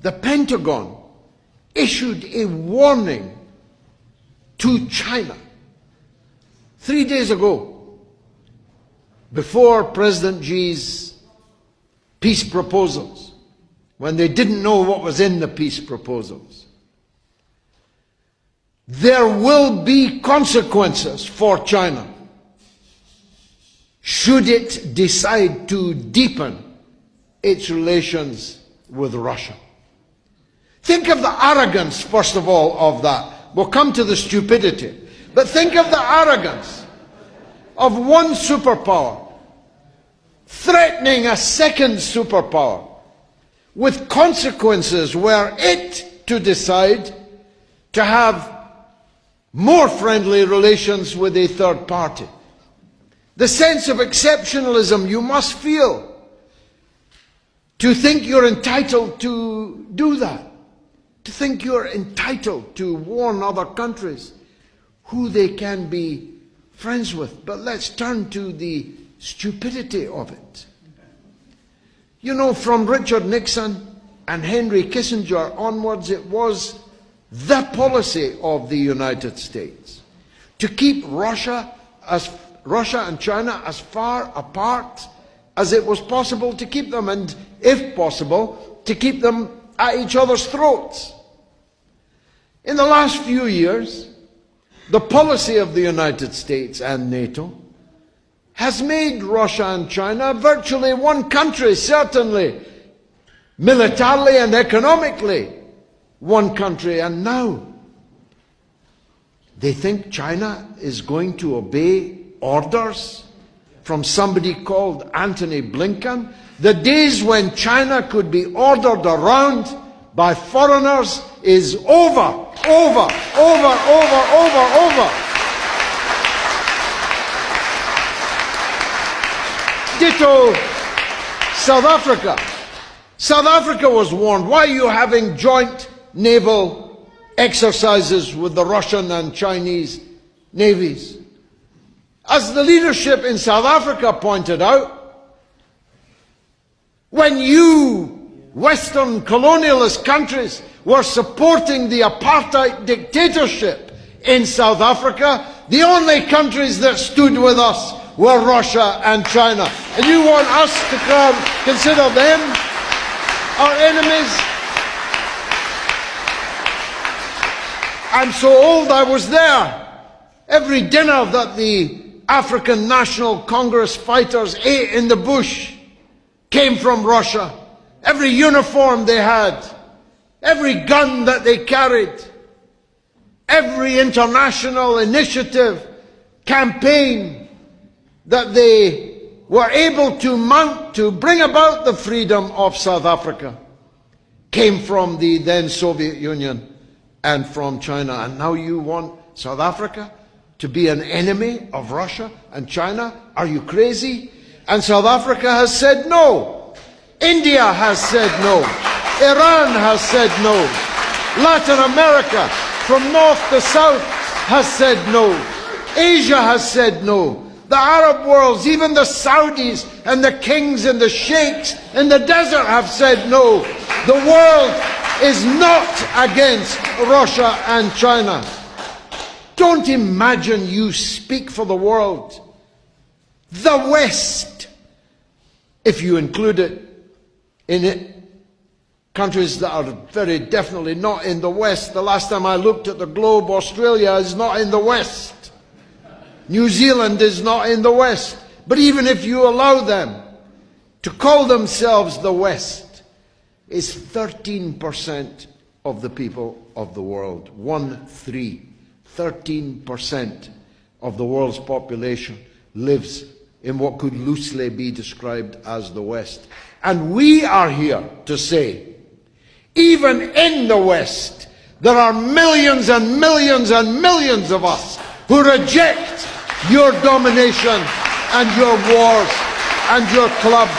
the Pentagon issued a warning to China 3 days ago, before President Xi's peace proposals, when they didn't know what was in the peace proposals. There will be consequences for China should it decide to deepen its relations with Russia. Think of the arrogance, first of all, of that. We'll come to the stupidity. But think of the arrogance of one superpower threatening a second superpower with consequences were it to decide to have more friendly relations with a third party. The sense of exceptionalism you must feel to think you're entitled to do that, to think you're entitled to warn other countries who they can be friends with. But let's turn to the stupidity of it. You know, from Richard Nixon and Henry Kissinger onwards, it was the policy of the United States to keep Russia and China as far apart as it was possible to keep them, and if possible, to keep them at each other's throats. In the last few years, the policy of the United States and NATO has made Russia and China virtually one country, certainly militarily and economically one country. And now they think China is going to obey orders from somebody called Antony Blinken. The days when China could be ordered around by foreigners is over. Ditto South Africa. South Africa was warned, why are you having joint naval exercises with the Russian and Chinese navies? As the leadership in South Africa pointed out, when you Western colonialist countries were supporting the apartheid dictatorship in South Africa, the only countries that stood with us were Russia and China. And you want us to consider them our enemies? I'm so old, I was there. Every dinner that the African National Congress fighters ate in the bush came from Russia. Every uniform they had, every gun that they carried, every international initiative, campaign that they were able to mount to bring about the freedom of South Africa came from the then Soviet Union and from China. And now you want South Africa to be an enemy of Russia and China? Are you crazy? And South Africa has said no. India has said no. Iran has said no. Latin America, from north to south, has said no. Asia has said no. The Arab worlds, even the Saudis and the kings and the sheikhs in the desert have said no. The world is not against Russia and China. Don't imagine you speak for the world. The West, if you include it in it, countries that are very definitely not in the West. The last time I looked at the globe, Australia is not in the West. New Zealand is not in the West. But even if you allow them to call themselves the West, is 13% of the people of the world. 13% of the world's population lives in what could loosely be described as the West. And we are here to say, even in the West, there are millions and millions and millions of us who reject your domination and your wars and your clubs